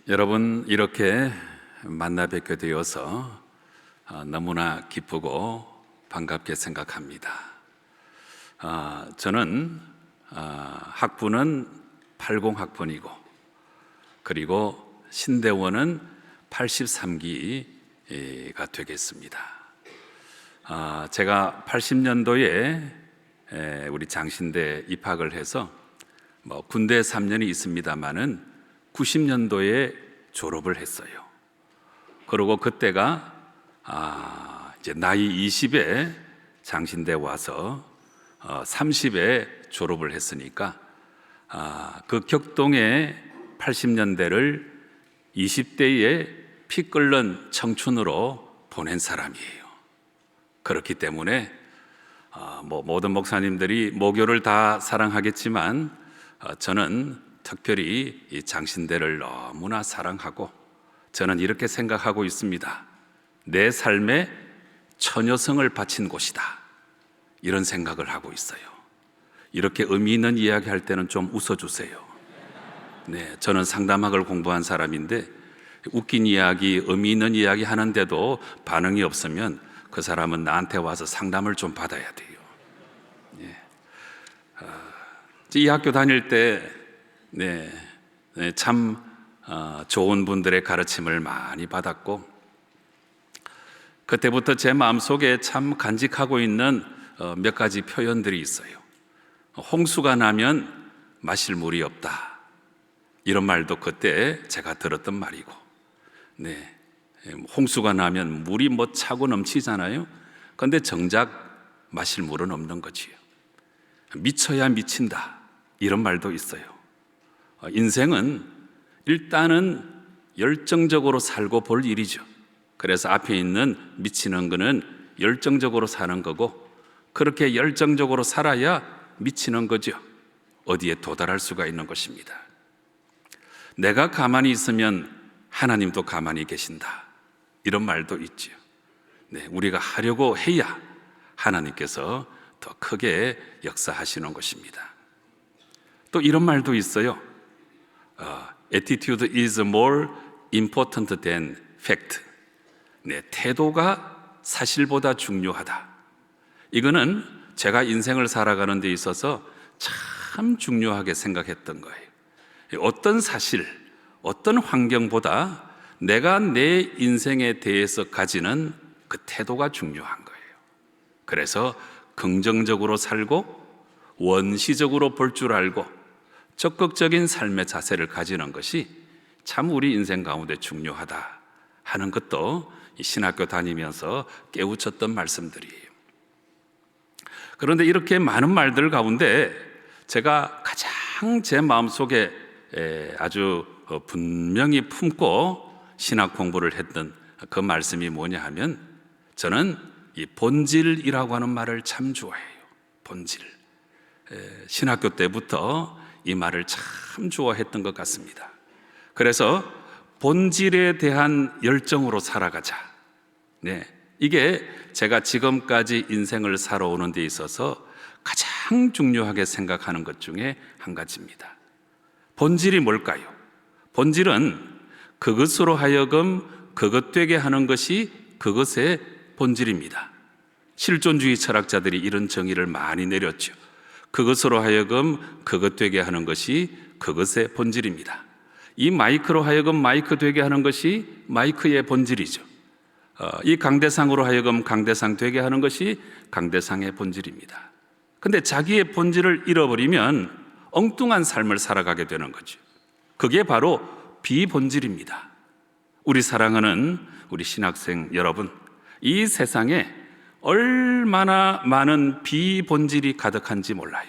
여러분, 이렇게 만나 뵙게 되어서 너무나 기쁘고 반갑게 생각합니다. 저는 학부는 80학번이고 그리고 신대원은 83기가 되겠습니다. 제가 80년도에 우리 장신대 입학을 해서 군대 3년이 있습니다마는 90년도에 졸업을 했어요. 그리고 그때가 이제 나이 20에 장신대 와서 30에 졸업을 했으니까 그 격동의 80년대를 20대에 피 끓는 청춘으로 보낸 사람이에요. 그렇기 때문에 모든 목사님들이 모교를 다 사랑하겠지만 저는 특별히 이 장신대를 너무나 사랑하고 저는 이렇게 생각하고 있습니다. 내 삶에 처녀성을 바친 곳이다, 이런 생각을 하고 있어요. 이렇게 의미 있는 이야기 할 때는 좀 웃어주세요. 네, 저는 상담학을 공부한 사람인데 웃긴 이야기, 의미 있는 이야기 하는데도 반응이 없으면 그 사람은 나한테 와서 상담을 좀 받아야 돼요. 이 학교 다닐 때 참 좋은 분들의 가르침을 많이 받았고 그때부터 제 마음속에 참 간직하고 있는 몇 가지 표현들이 있어요. 홍수가 나면 마실 물이 없다, 이런 말도 그때 제가 들었던 말이고, 홍수가 나면 물이 차고 넘치잖아요. 그런데 정작 마실 물은 없는 거지요. 미쳐야 미친다, 이런 말도 있어요. 인생은 일단은 열정적으로 살고 볼 일이죠. 그래서 앞에 있는 미치는 거는 열정적으로 사는 거고, 그렇게 열정적으로 살아야 미치는 거죠. 어디에 도달할 수가 있는 것입니다. 내가 가만히 있으면 하나님도 가만히 계신다, 이런 말도 있죠. 우리가 하려고 해야 하나님께서 더 크게 역사하시는 것입니다. 또 이런 말도 있어요. Attitude is more important than fact. 태도가 사실보다 중요하다. 이거는 제가 인생을 살아가는 데 있어서 참 중요하게 생각했던 거예요. 어떤 사실, 어떤 환경보다 내가 내 인생에 대해서 가지는 그 태도가 중요한 거예요. 그래서 긍정적으로 살고 원시적으로 볼 줄 알고 적극적인 삶의 자세를 가지는 것이 참 우리 인생 가운데 중요하다 하는 것도 신학교 다니면서 깨우쳤던 말씀들이에요. 그런데 이렇게 많은 말들 가운데 제가 가장 제 마음속에 아주 분명히 품고 신학 공부를 했던 그 말씀이 뭐냐 하면, 저는 이 본질이라고 하는 말을 참 좋아해요. 본질. 신학교 때부터 이 말을 참 좋아했던 것 같습니다. 그래서 본질에 대한 열정으로 살아가자. 이게 제가 지금까지 인생을 살아오는 데 있어서 가장 중요하게 생각하는 것 중에 한 가지입니다. 본질이 뭘까요? 본질은 그것으로 하여금 그것 되게 하는 것이 그것의 본질입니다. 실존주의 철학자들이 이런 정의를 많이 내렸죠. 그것으로 하여금 그것 되게 하는 것이 그것의 본질입니다. 이 마이크로 하여금 마이크 되게 하는 것이 마이크의 본질이죠. 이 강대상으로 하여금 강대상 되게 하는 것이 강대상의 본질입니다. 그런데 자기의 본질을 잃어버리면 엉뚱한 삶을 살아가게 되는 거죠. 그게 바로 비본질입니다. 우리 사랑하는 우리 신학생 여러분, 이 세상에 얼마나 많은 비본질이 가득한지 몰라요.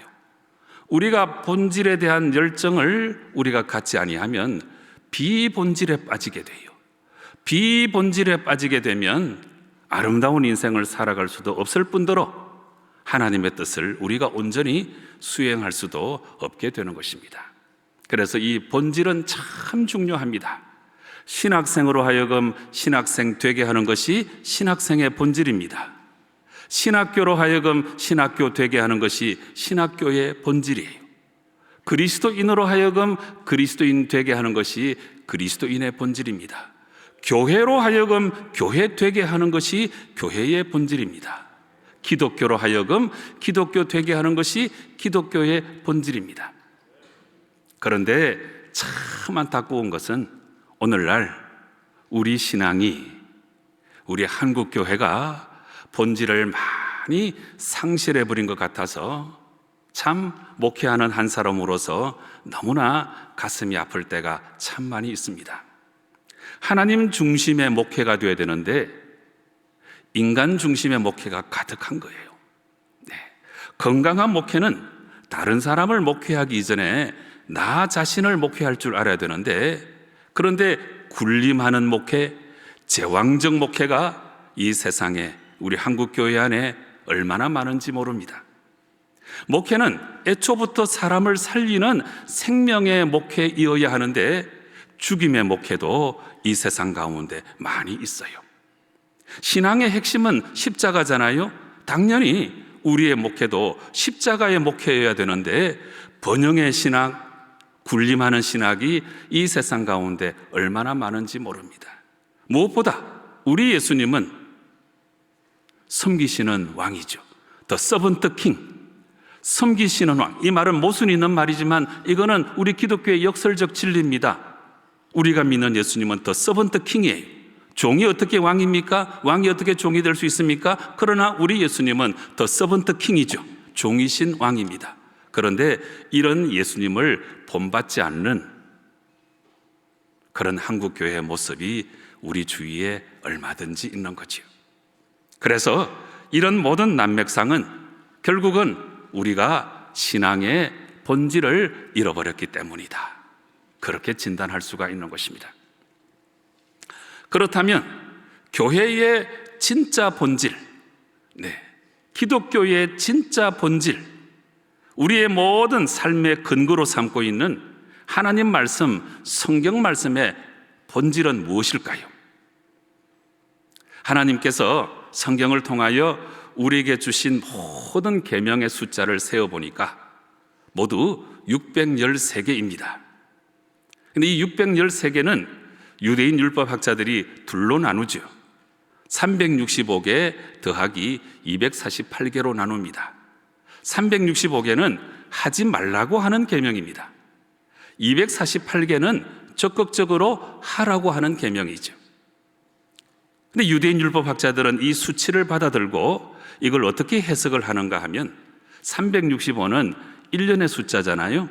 우리가 본질에 대한 열정을 우리가 갖지 아니하면 비본질에 빠지게 돼요. 비본질에 빠지게 되면 아름다운 인생을 살아갈 수도 없을 뿐더러 하나님의 뜻을 우리가 온전히 수행할 수도 없게 되는 것입니다. 그래서 이 본질은 참 중요합니다. 신학생으로 하여금 신학생 되게 하는 것이 신학생의 본질입니다. 신학교로 하여금 신학교 되게 하는 것이 신학교의 본질이에요. 그리스도인으로 하여금 그리스도인 되게 하는 것이 그리스도인의 본질입니다. 교회로 하여금 교회 되게 하는 것이 교회의 본질입니다. 기독교로 하여금 기독교 되게 하는 것이 기독교의 본질입니다. 그런데 참 안타까운 것은 오늘날 우리 신앙이, 우리 한국 교회가 본질을 많이 상실해버린 것 같아서 참 목회하는 한 사람으로서 너무나 가슴이 아플 때가 참 많이 있습니다. 하나님 중심의 목회가 되어야 되는데 인간 중심의 목회가 가득한 거예요. 네. 건강한 목회는 다른 사람을 목회하기 이전에 나 자신을 목회할 줄 알아야 되는데, 그런데 군림하는 목회, 제왕적 목회가 이 세상에 우리 한국 교회 안에 얼마나 많은지 모릅니다. 목회는 애초부터 사람을 살리는 생명의 목회이어야 하는데 죽임의 목회도 이 세상 가운데 많이 있어요. 신앙의 핵심은 십자가잖아요. 당연히 우리의 목회도 십자가의 목회여야 되는데 번영의 신학, 군림하는 신학이 이 세상 가운데 얼마나 많은지 모릅니다. 무엇보다 우리 예수님은 섬기시는 왕이죠. The servant king, 섬기시는 왕. 이 말은 모순이 있는 말이지만 이거는 우리 기독교의 역설적 진리입니다. 우리가 믿는 예수님은 The servant king이에요. 종이 어떻게 왕입니까? 왕이 어떻게 종이 될 수 있습니까? 그러나 우리 예수님은 The servant king이죠. 종이신 왕입니다. 그런데 이런 예수님을 본받지 않는 그런 한국교회의 모습이 우리 주위에 얼마든지 있는 거죠. 그래서 이런 모든 난맥상은 결국은 우리가 신앙의 본질을 잃어버렸기 때문이다. 그렇게 진단할 수가 있는 것입니다. 그렇다면 교회의 진짜 본질, 기독교의 진짜 본질, 우리의 모든 삶의 근거로 삼고 있는 하나님 말씀, 성경 말씀의 본질은 무엇일까요? 하나님께서 성경을 통하여 우리에게 주신 모든 계명의 숫자를 세어보니까 모두 613개입니다. 근데 이 613개는 유대인 율법학자들이 둘로 나누죠. 365개 더하기 248개로 나눕니다. 365개는 하지 말라고 하는 계명입니다. 248개는 적극적으로 하라고 하는 계명이죠. 근데 유대인 율법학자들은 이 수치를 받아들고 이걸 어떻게 해석을 하는가 하면 365는 1년의 숫자잖아요.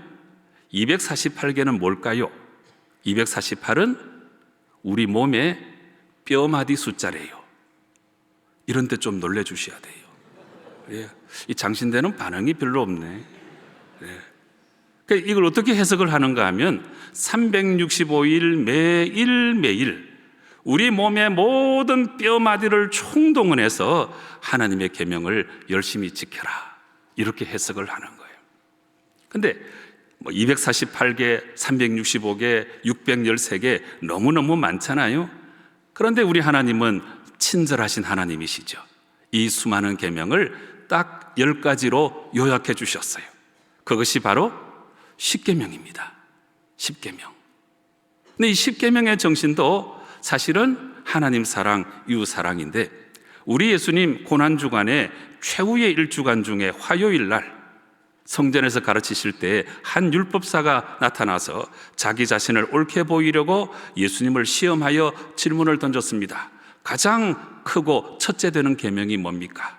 248개는 뭘까요? 248은 우리 몸의 뼈마디 숫자래요. 이런 데 좀 놀래주셔야 돼요. 예. 이 장신대는 반응이 별로 없네. 예. 그러니까 이걸 어떻게 해석을 하는가 하면 365일 매일매일 우리 몸의 모든 뼈마디를 총동원해서 하나님의 계명을 열심히 지켜라, 이렇게 해석을 하는 거예요. 근데 248개, 365개, 613개 너무너무 많잖아요. 그런데 우리 하나님은 친절하신 하나님이시죠. 이 수많은 계명을 딱 10가지로 요약해 주셨어요. 그것이 바로 10계명입니다. 10계명. 근데 이 10계명의 정신도 사실은 하나님 사랑, 이웃 사랑인데 우리 예수님 고난주간에 최후의 일주간 중에 화요일 날 성전에서 가르치실 때 한 율법사가 나타나서 자기 자신을 옳게 보이려고 예수님을 시험하여 질문을 던졌습니다. 가장 크고 첫째 되는 계명이 뭡니까?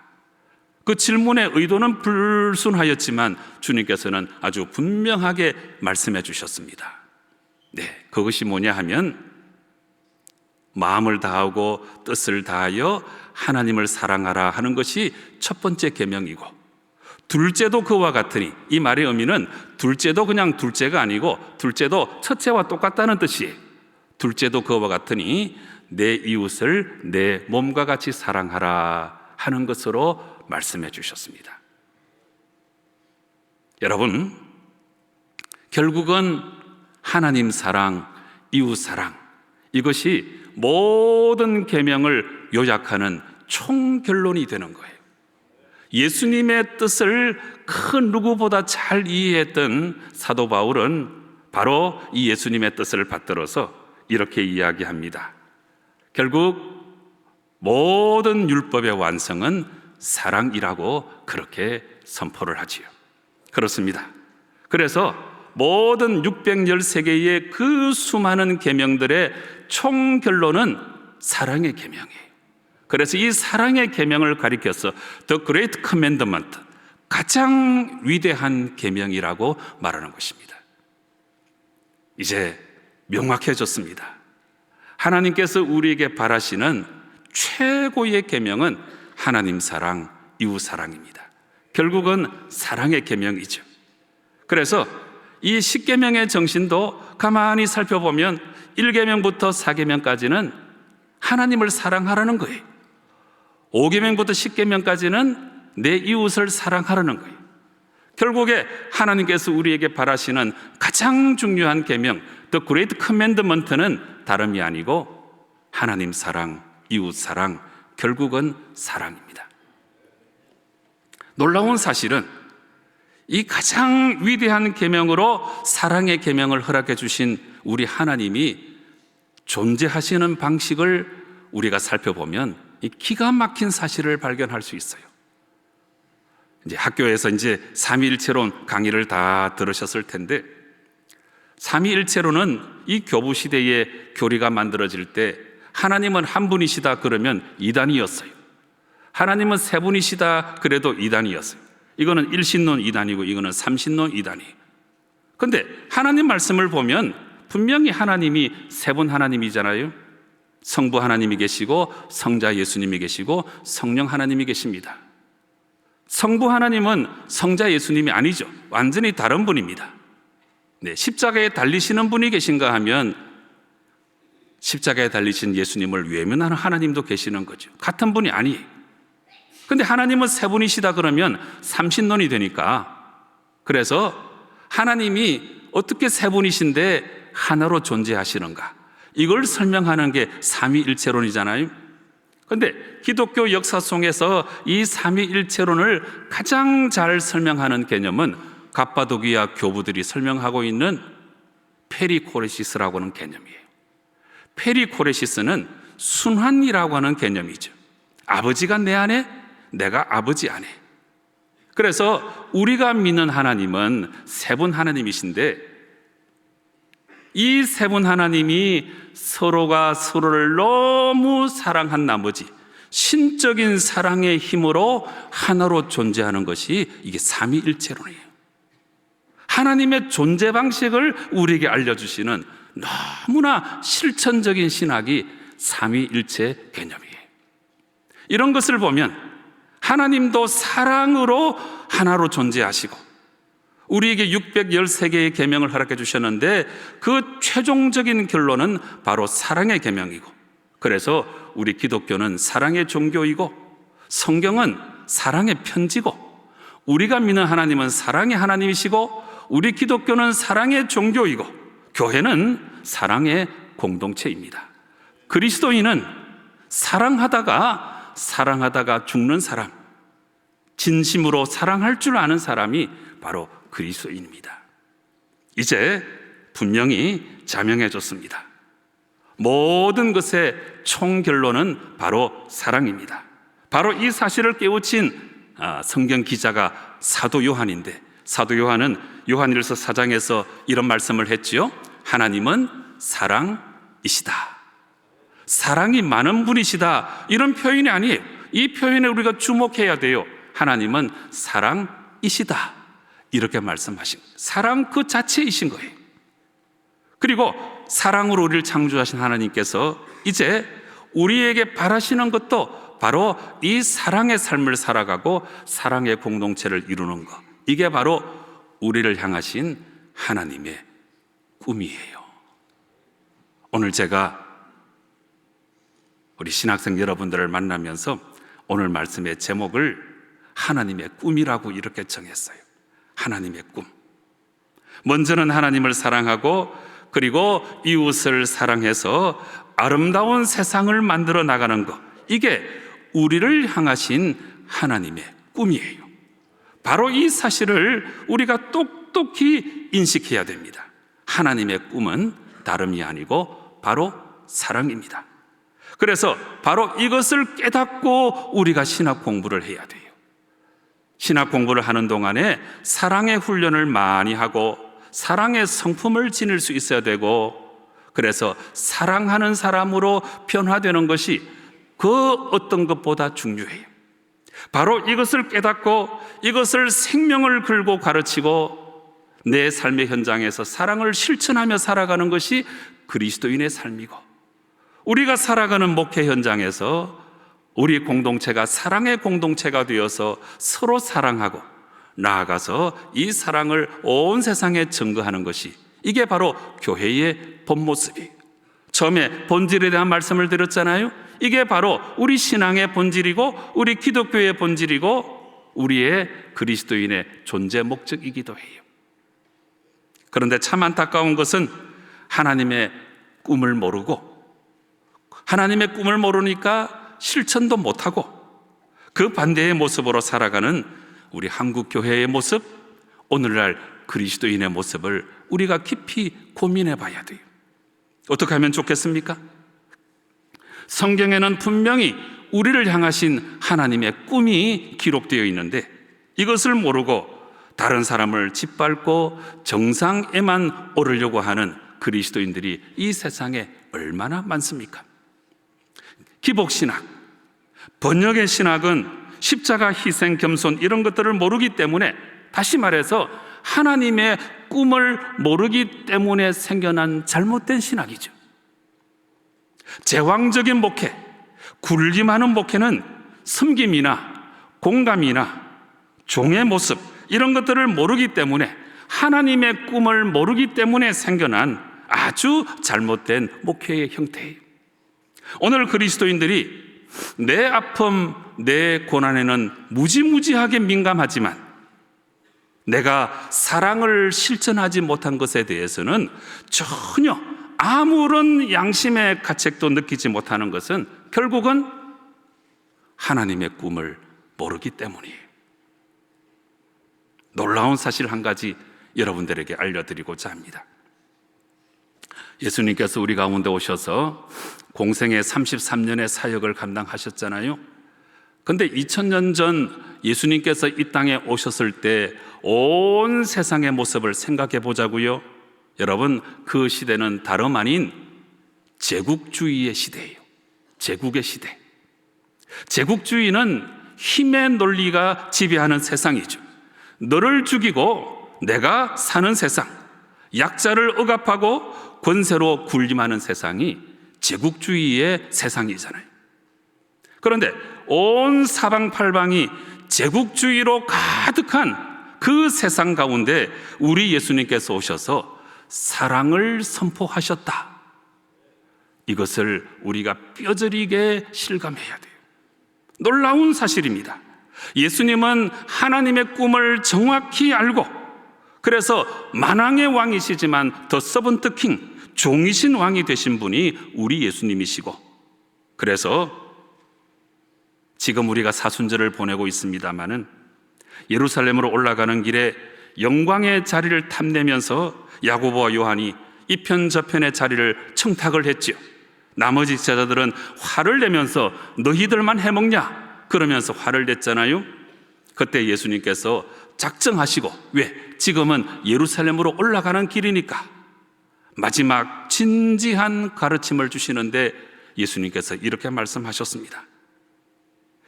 그 질문의 의도는 불순하였지만 주님께서는 아주 분명하게 말씀해 주셨습니다. 그것이 뭐냐 하면 마음을 다하고 뜻을 다하여 하나님을 사랑하라 하는 것이 첫 번째 계명이고, 둘째도 그와 같으니, 이 말의 의미는 둘째도 그냥 둘째가 아니고 둘째도 첫째와 똑같다는 뜻이에요. 둘째도 그와 같으니 내 이웃을 내 몸과 같이 사랑하라 하는 것으로 말씀해 주셨습니다. 여러분, 결국은 하나님 사랑, 이웃 사랑, 이것이 모든 계명을 요약하는 총결론이 되는 거예요. 예수님의 뜻을 그 누구보다 잘 이해했던 사도 바울은 바로 이 예수님의 뜻을 받들어서 이렇게 이야기합니다. 결국 모든 율법의 완성은 사랑이라고 그렇게 선포를 하지요. 그렇습니다. 그래서 모든 613개의 그 수많은 계명들의 총 결론은 사랑의 계명이에요. 그래서 이 사랑의 계명을 가리켜서 The Great Commandment, 가장 위대한 계명이라고 말하는 것입니다. 이제 명확해졌습니다. 하나님께서 우리에게 바라시는 최고의 계명은 하나님 사랑, 이웃 사랑입니다. 결국은 사랑의 계명이죠. 그래서 이 10계명의 정신도 가만히 살펴보면 1계명부터 4계명까지는 하나님을 사랑하라는 거예요. 5계명부터 10계명까지는 내 이웃을 사랑하라는 거예요. 결국에 하나님께서 우리에게 바라시는 가장 중요한 계명, The Great Commandment는 다름이 아니고 하나님 사랑, 이웃 사랑, 결국은 사랑입니다. 놀라운 사실은 이 가장 위대한 계명으로 사랑의 계명을 허락해 주신 우리 하나님이 존재하시는 방식을 우리가 살펴보면 이 기가 막힌 사실을 발견할 수 있어요. 이제 학교에서 이제 삼위일체론 강의를 다 들으셨을 텐데, 삼위일체론은 이 교부 시대에 교리가 만들어질 때 하나님은 한 분이시다 그러면 이단이었어요. 하나님은 세 분이시다 그래도 이단이었어요. 이거는 일신론 이단이고 이거는 삼신론 이단이에요. 그런데 하나님 말씀을 보면 분명히 하나님이 세 분 하나님이잖아요. 성부 하나님이 계시고 성자 예수님이 계시고 성령 하나님이 계십니다. 성부 하나님은 성자 예수님이 아니죠. 완전히 다른 분입니다. 네, 십자가에 달리시는 분이 계신가 하면 십자가에 달리신 예수님을 외면하는 하나님도 계시는 거죠. 같은 분이 아니에요. 근데 하나님은 세 분이시다 그러면 삼신론이 되니까, 그래서 하나님이 어떻게 세 분이신데 하나로 존재하시는가, 이걸 설명하는 게 삼위일체론이잖아요. 그런데 기독교 역사 속에서 이 삼위일체론을 가장 잘 설명하는 개념은 갑바도기아 교부들이 설명하고 있는 페리코레시스라고 하는 개념이에요. 페리코레시스는 순환이라고 하는 개념이죠. 아버지가 내 안에, 내가 아버지 안에. 그래서 우리가 믿는 하나님은 세 분 하나님이신데, 이 세 분 하나님이 서로가 서로를 너무 사랑한 나머지 신적인 사랑의 힘으로 하나로 존재하는 것이 이게 삼위일체론이에요. 하나님의 존재 방식을 우리에게 알려주시는 너무나 실천적인 신학이 삼위일체 개념이에요. 이런 것을 보면 하나님도 사랑으로 하나로 존재하시고 우리에게 613개의 계명을 허락해 주셨는데 그 최종적인 결론은 바로 사랑의 계명이고, 그래서 우리 기독교는 사랑의 종교이고 성경은 사랑의 편지고, 우리가 믿는 하나님은 사랑의 하나님이시고 우리 기독교는 사랑의 종교이고 교회는 사랑의 공동체입니다. 그리스도인은 사랑하다가 죽는 사람, 진심으로 사랑할 줄 아는 사람이 바로 그리스도인입니다. 이제 분명히 자명해졌습니다. 모든 것의 총결론은 바로 사랑입니다. 바로 이 사실을 깨우친 성경 기자가 사도 요한인데, 사도 요한은 요한일서 4장에서 이런 말씀을 했지요. 하나님은 사랑이시다. 사랑이 많은 분이시다. 이런 표현이 아니에요. 이 표현에 우리가 주목해야 돼요. 하나님은 사랑이시다. 이렇게 말씀하신 거예요. 사랑 그 자체이신 거예요. 그리고 사랑으로 우리를 창조하신 하나님께서 이제 우리에게 바라시는 것도 바로 이 사랑의 삶을 살아가고 사랑의 공동체를 이루는 것, 이게 바로 우리를 향하신 하나님의 꿈이에요. 오늘 제가 우리 신학생 여러분들을 만나면서 오늘 말씀의 제목을 하나님의 꿈이라고 이렇게 정했어요. 하나님의 꿈. 먼저는 하나님을 사랑하고 그리고 이웃을 사랑해서 아름다운 세상을 만들어 나가는 것, 이게 우리를 향하신 하나님의 꿈이에요. 바로 이 사실을 우리가 똑똑히 인식해야 됩니다. 하나님의 꿈은 다름이 아니고 바로 사랑입니다. 그래서 바로 이것을 깨닫고 우리가 신학 공부를 해야 돼요. 신학 공부를 하는 동안에 사랑의 훈련을 많이 하고 사랑의 성품을 지닐 수 있어야 되고, 그래서 사랑하는 사람으로 변화되는 것이 그 어떤 것보다 중요해요. 바로 이것을 깨닫고 이것을 생명을 걸고 가르치고 내 삶의 현장에서 사랑을 실천하며 살아가는 것이 그리스도인의 삶이고, 우리가 살아가는 목회 현장에서 우리 공동체가 사랑의 공동체가 되어서 서로 사랑하고 나아가서 이 사랑을 온 세상에 증거하는 것이, 이게 바로 교회의 본 모습이에요. 처음에 본질에 대한 말씀을 드렸잖아요. 이게 바로 우리 신앙의 본질이고 우리 기독교의 본질이고 우리의 그리스도인의 존재 목적이기도 해요. 그런데 참 안타까운 것은 하나님의 꿈을 모르고, 하나님의 꿈을 모르니까 실천도 못하고 그 반대의 모습으로 살아가는 우리 한국 교회의 모습, 오늘날 그리스도인의 모습을 우리가 깊이 고민해 봐야 돼요. 어떻게 하면 좋겠습니까? 성경에는 분명히 우리를 향하신 하나님의 꿈이 기록되어 있는데 이것을 모르고 다른 사람을 짓밟고 정상에만 오르려고 하는 그리스도인들이 이 세상에 얼마나 많습니까? 기복신학, 번역의 신학은 십자가, 희생, 겸손 이런 것들을 모르기 때문에, 다시 말해서 하나님의 꿈을 모르기 때문에 생겨난 잘못된 신학이죠. 제왕적인 목회, 굴림하는 목회는 섬김이나 공감이나 종의 모습 이런 것들을 모르기 때문에, 하나님의 꿈을 모르기 때문에 생겨난 아주 잘못된 목회의 형태예요. 오늘 그리스도인들이 내 아픔, 내 고난에는 무지무지하게 민감하지만 내가 사랑을 실천하지 못한 것에 대해서는 전혀 아무런 양심의 가책도 느끼지 못하는 것은 결국은 하나님의 꿈을 모르기 때문이에요. 놀라운 사실 한 가지 여러분들에게 알려드리고자 합니다. 예수님께서 우리 가운데 오셔서 공생의 33년의 사역을 감당하셨잖아요. 그런데 2000년 전 예수님께서 이 땅에 오셨을 때 온 세상의 모습을 생각해 보자고요. 여러분, 그 시대는 다름 아닌 제국주의의 시대예요. 제국의 시대. 제국주의는 힘의 논리가 지배하는 세상이죠. 너를 죽이고 내가 사는 세상, 약자를 억압하고 권세로 군림하는 세상이 제국주의의 세상이잖아요. 그런데 온 사방팔방이 제국주의로 가득한 그 세상 가운데 우리 예수님께서 오셔서 사랑을 선포하셨다. 이것을 우리가 뼈저리게 실감해야 돼요. 놀라운 사실입니다. 예수님은 하나님의 꿈을 정확히 알고, 그래서 만왕의 왕이시지만 더 서번트 킹, 종이신 왕이 되신 분이 우리 예수님이시고, 그래서 지금 우리가 사순절을 보내고 있습니다마는 예루살렘으로 올라가는 길에 영광의 자리를 탐내면서 야고보와 요한이 이편 저편의 자리를 청탁을 했지요. 나머지 제자들은 화를 내면서 너희들만 해먹냐 그러면서 화를 냈잖아요. 그때 예수님께서 작정하시고, 왜? 지금은 예루살렘으로 올라가는 길이니까 마지막 진지한 가르침을 주시는데 예수님께서 이렇게 말씀하셨습니다.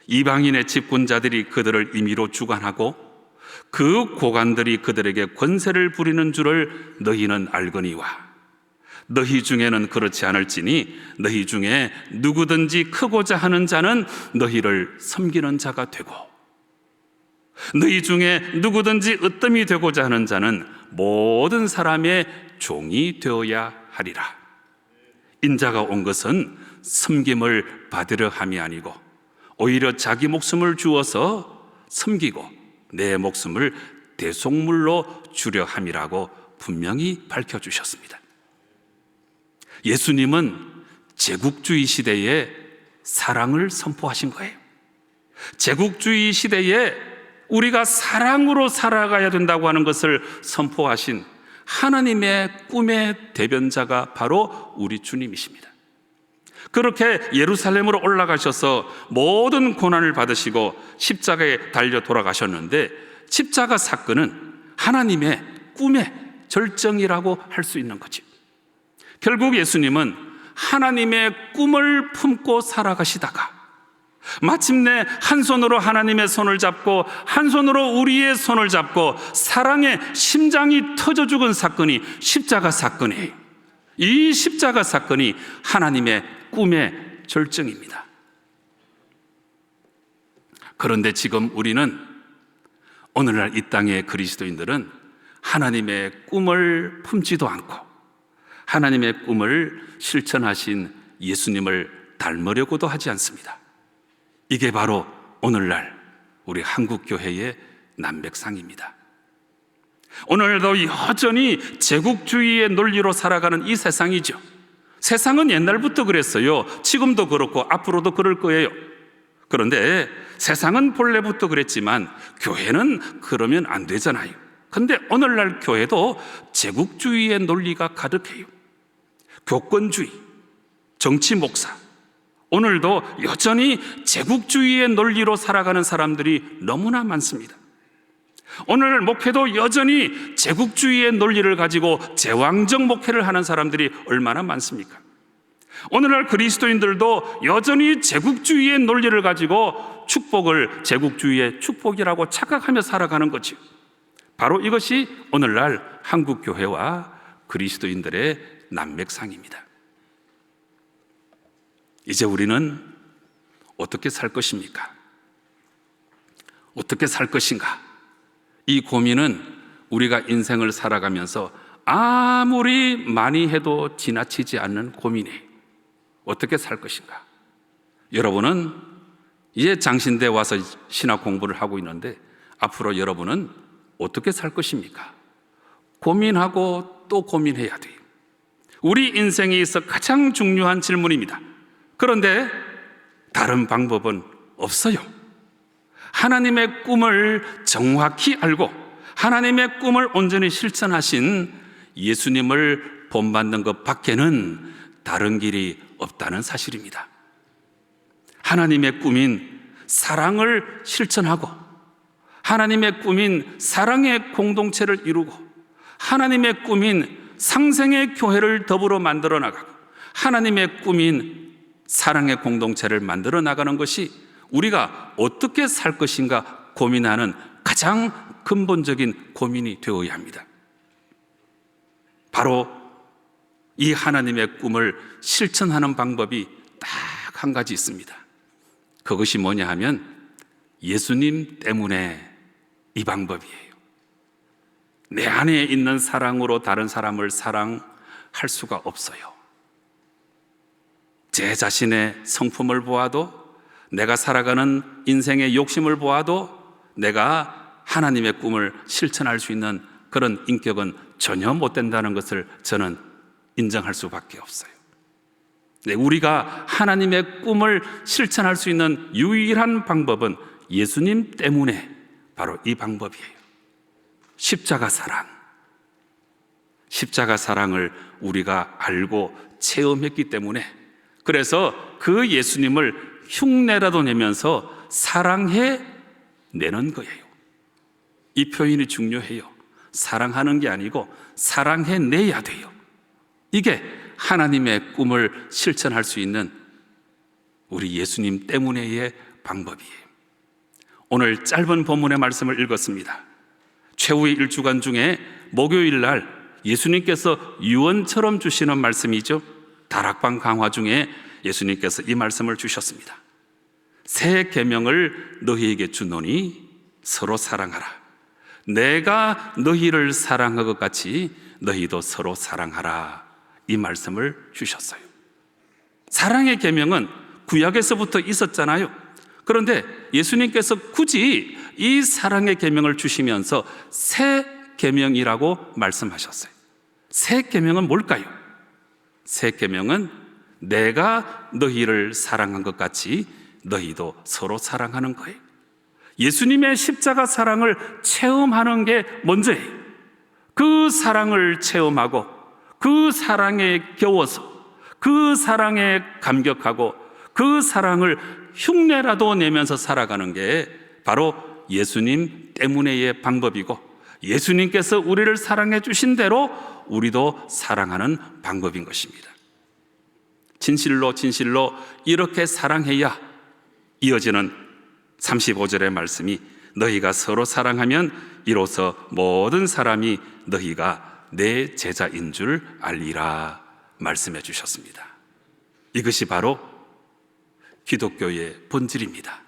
이방인의 집군자들이 그들을 임의로 주관하고 그 고관들이 그들에게 권세를 부리는 줄을 너희는 알거니와 너희 중에는 그렇지 않을지니 너희 중에 누구든지 크고자 하는 자는 너희를 섬기는 자가 되고 너희 중에 누구든지 으뜸이 되고자 하는 자는 모든 사람의 종이 되어야 하리라. 인자가 온 것은 섬김을 받으려 함이 아니고 오히려 자기 목숨을 주어서 섬기고 내 목숨을 대속물로 주려 함이라고 분명히 밝혀주셨습니다. 예수님은 제국주의 시대에 사랑을 선포하신 거예요. 제국주의 시대에 우리가 사랑으로 살아가야 된다고 하는 것을 선포하신 하나님의 꿈의 대변자가 바로 우리 주님이십니다. 그렇게 예루살렘으로 올라가셔서 모든 고난을 받으시고 십자가에 달려 돌아가셨는데, 십자가 사건은 하나님의 꿈의 절정이라고 할 수 있는 거죠. 결국 예수님은 하나님의 꿈을 품고 살아가시다가 마침내 한 손으로 하나님의 손을 잡고 한 손으로 우리의 손을 잡고 사랑의 심장이 터져 죽은 사건이 십자가 사건이에요. 이 십자가 사건이 하나님의 꿈의 절정입니다. 그런데 지금 우리는, 오늘날 이 땅의 그리스도인들은 하나님의 꿈을 품지도 않고 하나님의 꿈을 실천하신 예수님을 닮으려고도 하지 않습니다. 이게 바로 오늘날 우리 한국교회의 난백상입니다. 오늘도 여전히 제국주의의 논리로 살아가는 이 세상이죠. 세상은 옛날부터 그랬어요. 지금도 그렇고 앞으로도 그럴 거예요. 그런데 세상은 본래부터 그랬지만 교회는 그러면 안 되잖아요. 그런데 오늘날 교회도 제국주의의 논리가 가득해요. 교권주의, 정치 목사, 오늘도 여전히 제국주의의 논리로 살아가는 사람들이 너무나 많습니다. 오늘 목회도 여전히 제국주의의 논리를 가지고 제왕적 목회를 하는 사람들이 얼마나 많습니까? 오늘날 그리스도인들도 여전히 제국주의의 논리를 가지고 축복을 제국주의의 축복이라고 착각하며 살아가는 거죠. 바로 이것이 오늘날 한국교회와 그리스도인들의 난맥상입니다. 이제 우리는 어떻게 살 것입니까? 어떻게 살 것인가? 이 고민은 우리가 인생을 살아가면서 아무리 많이 해도 지나치지 않는 고민이에요. 어떻게 살 것인가? 여러분은 이제 장신대 와서 신학 공부를 하고 있는데 앞으로 여러분은 어떻게 살 것입니까? 고민하고 또 고민해야 돼요. 우리 인생에 있어 가장 중요한 질문입니다. 그런데 다른 방법은 없어요. 하나님의 꿈을 정확히 알고 하나님의 꿈을 온전히 실천하신 예수님을 본받는 것 밖에는 다른 길이 없다는 사실입니다. 하나님의 꿈인 사랑을 실천하고 하나님의 꿈인 사랑의 공동체를 이루고 하나님의 꿈인 상생의 교회를 더불어 만들어 나가고 하나님의 꿈인 사랑의 공동체를 만들어 나가는 것이 우리가 어떻게 살 것인가 고민하는 가장 근본적인 고민이 되어야 합니다. 바로 이 하나님의 꿈을 실천하는 방법이 딱 한 가지 있습니다. 그것이 뭐냐 하면 예수님 때문에 이 방법이에요. 내 안에 있는 사랑으로 다른 사람을 사랑할 수가 없어요. 제 자신의 성품을 보아도, 내가 살아가는 인생의 욕심을 보아도 내가 하나님의 꿈을 실천할 수 있는 그런 인격은 전혀 못 된다는 것을 저는 인정할 수밖에 없어요. 우리가 하나님의 꿈을 실천할 수 있는 유일한 방법은 예수님 때문에 바로 이 방법이에요. 십자가 사랑. 십자가 사랑을 우리가 알고 체험했기 때문에, 그래서 그 예수님을 흉내라도 내면서 사랑해 내는 거예요. 이 표현이 중요해요. 사랑하는 게 아니고 사랑해 내야 돼요. 이게 하나님의 꿈을 실천할 수 있는 우리 예수님 때문에의 방법이에요. 오늘 짧은 본문의 말씀을 읽었습니다. 최후의 일주간 중에 목요일 날 예수님께서 유언처럼 주시는 말씀이죠. 다락방 강화 중에 예수님께서 이 말씀을 주셨습니다. 새 계명을 너희에게 주노니 서로 사랑하라. 내가 너희를 사랑한 것 같이 너희도 서로 사랑하라. 이 말씀을 주셨어요. 사랑의 계명은 구약에서부터 있었잖아요. 그런데 예수님께서 굳이 이 사랑의 계명을 주시면서 새 계명이라고 말씀하셨어요. 새 계명은 뭘까요? 새 계명은 내가 너희를 사랑한 것 같이 너희도 서로 사랑하는 거예요. 예수님의 십자가 사랑을 체험하는 게 먼저예요. 그 사랑을 체험하고 그 사랑에 겨워서 그 사랑에 감격하고 그 사랑을 흉내라도 내면서 살아가는 게 바로 예수님 때문에의 방법이고, 예수님께서 우리를 사랑해 주신 대로 우리도 사랑하는 방법인 것입니다. 진실로 진실로 이렇게 사랑해야 이어지는 35절의 말씀이 너희가 서로 사랑하면 이로써 모든 사람이 너희가 내 제자인 줄 알리라 말씀해 주셨습니다. 이것이 바로 기독교의 본질입니다.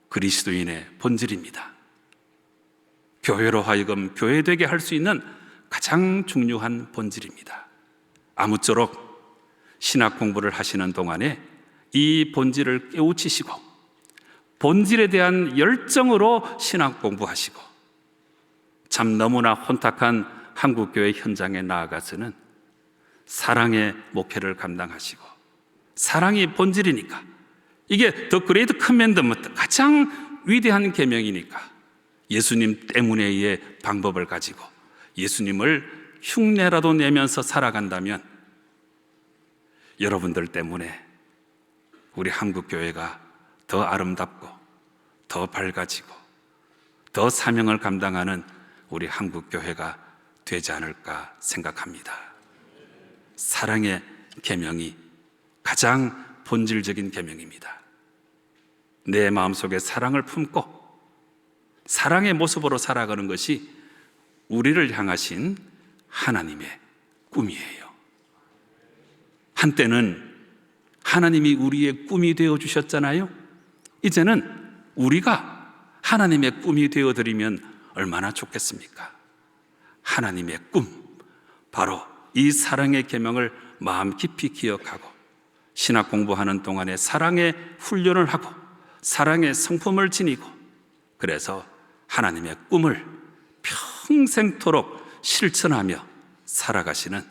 그리스도인의 본질입니다. 교회로 하여금 교회되게 할 수 있는 가장 중요한 본질입니다. 아무쪼록 신학 공부를 하시는 동안에 이 본질을 깨우치시고 본질에 대한 열정으로 신학 공부하시고, 참 너무나 혼탁한 한국교회 현장에 나아가서는 사랑의 목회를 감당하시고, 사랑이 본질이니까, 이게 더 그레이트 커맨드먼트, 가장 위대한 계명이니까 예수님 때문에의 방법을 가지고 예수님을 흉내라도 내면서 살아간다면 여러분들 때문에 우리 한국교회가 더 아름답고 더 밝아지고 더 사명을 감당하는 우리 한국교회가 되지 않을까 생각합니다. 사랑의 계명이 가장 본질적인 계명입니다. 내 마음속에 사랑을 품고 사랑의 모습으로 살아가는 것이 우리를 향하신 하나님의 꿈이에요. 한때는 하나님이 우리의 꿈이 되어 주셨잖아요. 이제는 우리가 하나님의 꿈이 되어 드리면 얼마나 좋겠습니까? 하나님의 꿈, 바로 이 사랑의 계명을 마음 깊이 기억하고 신학 공부하는 동안에 사랑의 훈련을 하고 사랑의 성품을 지니고, 그래서 하나님의 꿈을 평생토록 실천하며 살아가시는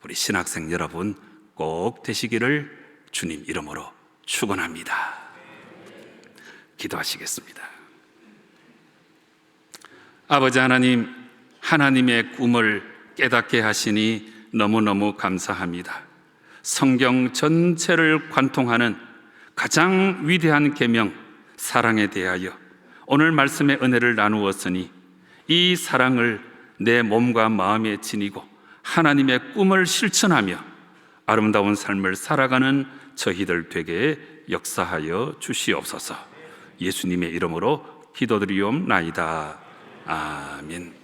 우리 신학생 여러분 꼭 되시기를 주님 이름으로 축원합니다. 기도하시겠습니다. 아버지 하나님, 하나님의 꿈을 깨닫게 하시니 너무너무 감사합니다. 성경 전체를 관통하는 가장 위대한 계명, 사랑에 대하여 오늘 말씀의 은혜를 나누었으니 이 사랑을 내 몸과 마음에 지니고 하나님의 꿈을 실천하며 아름다운 삶을 살아가는 저희들 되게 역사하여 주시옵소서. 예수님의 이름으로 기도드리옵나이다. 아멘.